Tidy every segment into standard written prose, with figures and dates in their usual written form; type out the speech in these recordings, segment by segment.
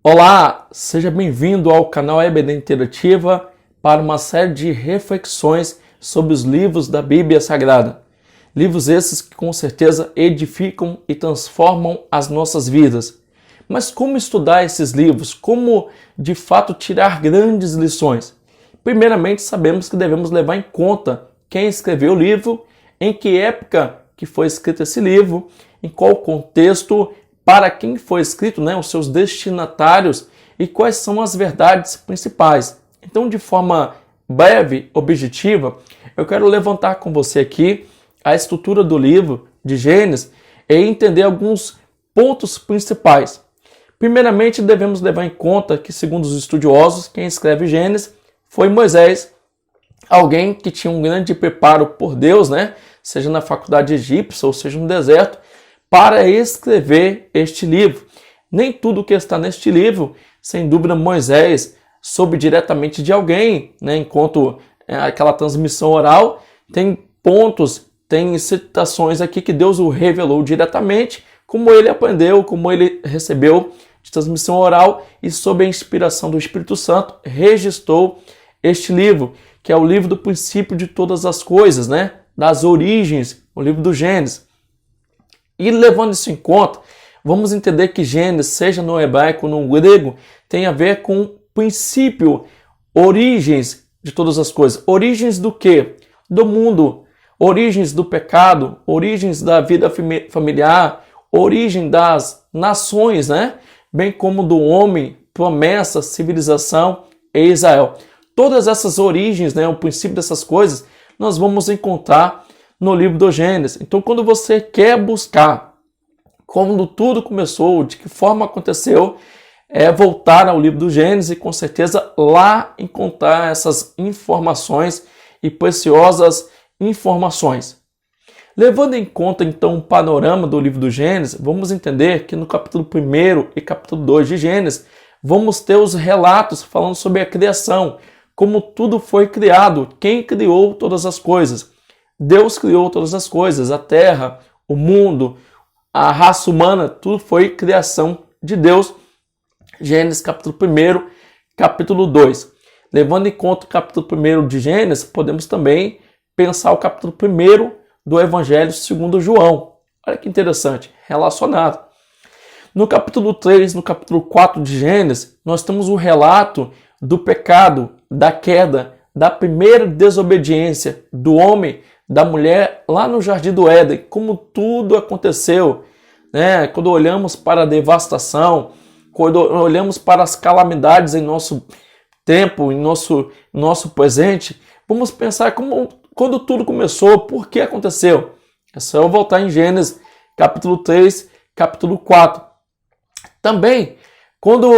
Olá, seja bem-vindo ao canal EBD Interativa para uma série de reflexões sobre os livros da Bíblia Sagrada. Livros esses que com certeza edificam e transformam as nossas vidas. Mas como estudar esses livros? Como de fato tirar grandes lições? Primeiramente, sabemos que devemos levar em conta quem escreveu o livro, em que época que foi escrito esse livro, em qual contexto, para quem foi escrito, os seus destinatários e quais são as verdades principais. Então, de forma breve, objetiva, eu quero levantar com você aqui a estrutura do livro de Gênesis e entender alguns pontos principais. Primeiramente, devemos levar em conta que, segundo os estudiosos, quem escreve Gênesis foi Moisés, alguém que tinha um grande preparo por Deus, seja na faculdade egípcia ou seja no deserto, para escrever este livro. Nem tudo que está neste livro, sem dúvida, Moisés soube diretamente de alguém, enquanto aquela transmissão oral, tem pontos, tem citações aqui que Deus o revelou diretamente, como ele aprendeu, como ele recebeu de transmissão oral e sob a inspiração do Espírito Santo, registrou este livro, que é o livro do princípio de todas as coisas, das origens, o livro do Gênesis. E levando isso em conta, vamos entender que Gênesis, seja no hebraico ou no grego, tem a ver com princípio, origens de todas as coisas. Origens do quê? Do mundo, origens do pecado, origens da vida familiar, origem das nações, bem como do homem, promessa, civilização e Israel. Todas essas origens, o princípio dessas coisas, nós vamos encontrar no livro do Gênesis. Então, quando você quer buscar quando tudo começou, de que forma aconteceu, é voltar ao livro do Gênesis e com certeza lá encontrar essas informações e preciosas informações. Levando em conta então o panorama do livro do Gênesis, vamos entender que no capítulo 1 e capítulo 2 de Gênesis, vamos ter os relatos falando sobre a criação, como tudo foi criado, quem criou todas as coisas. Deus criou todas as coisas, a terra, o mundo, a raça humana, tudo foi criação de Deus. Gênesis capítulo 1, capítulo 2. Levando em conta o capítulo 1 de Gênesis, podemos também pensar o capítulo 1 do Evangelho segundo João. Olha que interessante, relacionado. No capítulo 3, no capítulo 4 de Gênesis, nós temos o relato do pecado, da queda, da primeira desobediência do homem, da mulher lá no Jardim do Éden, como tudo aconteceu, quando olhamos para a devastação, quando olhamos para as calamidades em nosso tempo, em nosso presente, vamos pensar quando tudo começou, por que aconteceu. É só eu voltar em Gênesis, capítulo 3, capítulo 4. Também, quando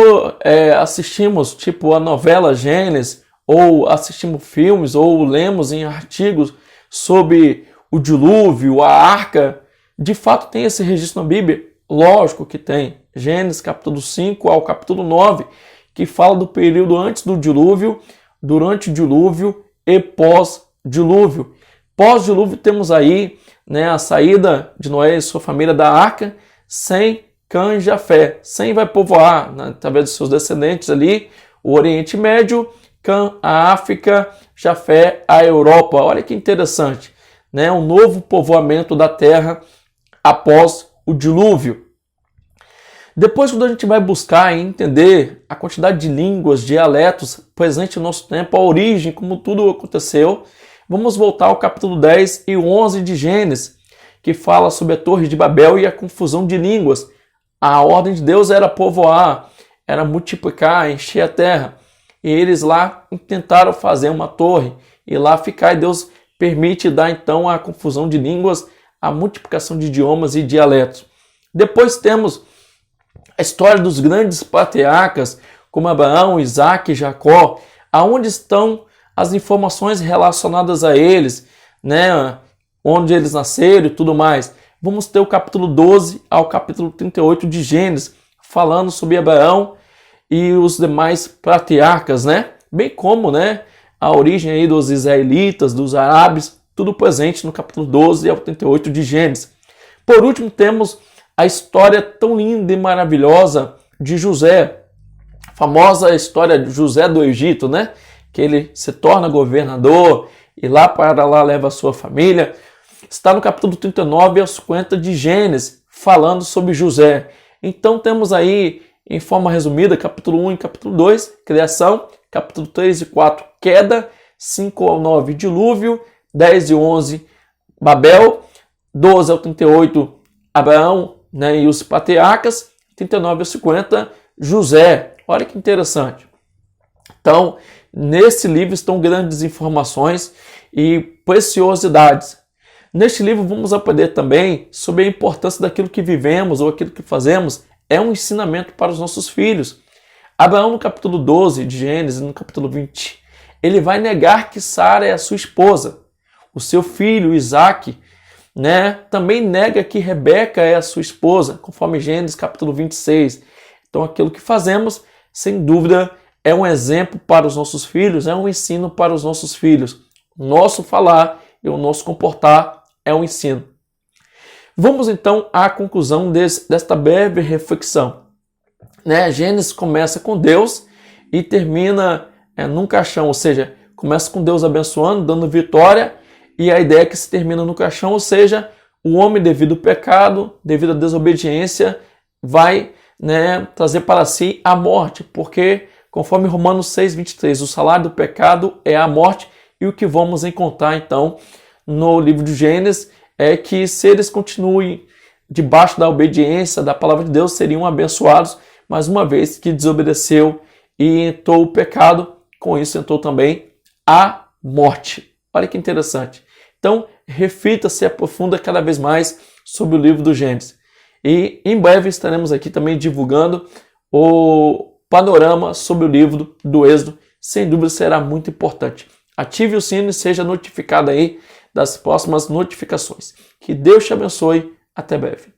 assistimos a novela Gênesis, ou assistimos filmes, ou lemos em artigos sobre o dilúvio, a arca, de fato tem esse registro na Bíblia? Lógico que tem. Gênesis capítulo 5 ao capítulo 9, que fala do período antes do dilúvio, durante o dilúvio e pós-dilúvio. Pós-dilúvio temos aí a saída de Noé e sua família da arca, Sem, Cã e Jafé. Sem vai povoar, através dos seus descendentes ali, o Oriente Médio, Cã, a África, Jafé, a Europa. Olha que interessante, um novo povoamento da terra após o dilúvio. Depois, quando a gente vai buscar e entender a quantidade de línguas, dialetos presente no nosso tempo, a origem, como tudo aconteceu, vamos voltar ao capítulo 10 e 11 de Gênesis, que fala sobre a Torre de Babel e a confusão de línguas. A ordem de Deus era povoar, era multiplicar, encher a terra. E eles lá tentaram fazer uma torre e lá ficar, e Deus permite dar então a confusão de línguas, a multiplicação de idiomas e dialetos. Depois temos a história dos grandes patriarcas, como Abraão, Isaac e Jacó, aonde estão as informações relacionadas a eles, onde eles nasceram e tudo mais. Vamos ter o capítulo 12 ao capítulo 38 de Gênesis, falando sobre Abraão e os demais patriarcas, bem como a origem aí dos israelitas, dos árabes, tudo presente no capítulo 12 ao 38 de Gênesis. Por último, temos a história tão linda e maravilhosa de José, Famosa história de José do Egito, né? Que ele se torna governador e lá para lá leva a sua família. Está no capítulo 39 aos 50 de Gênesis, falando sobre José. Então temos aí, em forma resumida, capítulo 1 e capítulo 2, criação, capítulo 3 e 4, queda, 5 ao 9, dilúvio, 10 e 11, Babel, 12 ao 38, Abraão, né, e os patriarcas, 39 ao 50, José. Olha que interessante. Então, nesse livro estão grandes informações e preciosidades. Neste livro vamos aprender também sobre a importância daquilo que vivemos ou aquilo que fazemos. É um ensinamento para os nossos filhos. Abraão, no capítulo 12 de Gênesis, no capítulo 20, ele vai negar que Sara é a sua esposa. O seu filho, Isaque, né, também nega que Rebeca é a sua esposa, conforme Gênesis capítulo 26. Então aquilo que fazemos, sem dúvida, é um exemplo para os nossos filhos, é um ensino para os nossos filhos. O nosso falar e o nosso comportar é um ensino. Vamos então à conclusão desta breve reflexão. Né? Gênesis começa com Deus e termina num caixão, ou seja, começa com Deus abençoando, dando vitória, e a ideia é que se termina no caixão, ou seja, o homem, devido ao pecado, devido à desobediência, vai, né, trazer para si a morte, porque, conforme Romanos 6:23, o salário do pecado é a morte, e o que vamos encontrar, então, no livro de Gênesis, é que se eles continuem debaixo da obediência da palavra de Deus, seriam abençoados, mas uma vez que desobedeceu e entrou o pecado, com isso entrou também a morte. Olha que interessante. Então, reflita-se e aprofunda cada vez mais sobre o livro do Gênesis. E em breve estaremos aqui também divulgando o panorama sobre o livro do Êxodo. Sem dúvida será muito importante. Ative o sino e seja notificado aí das próximas notificações. Que Deus te abençoe. Até breve.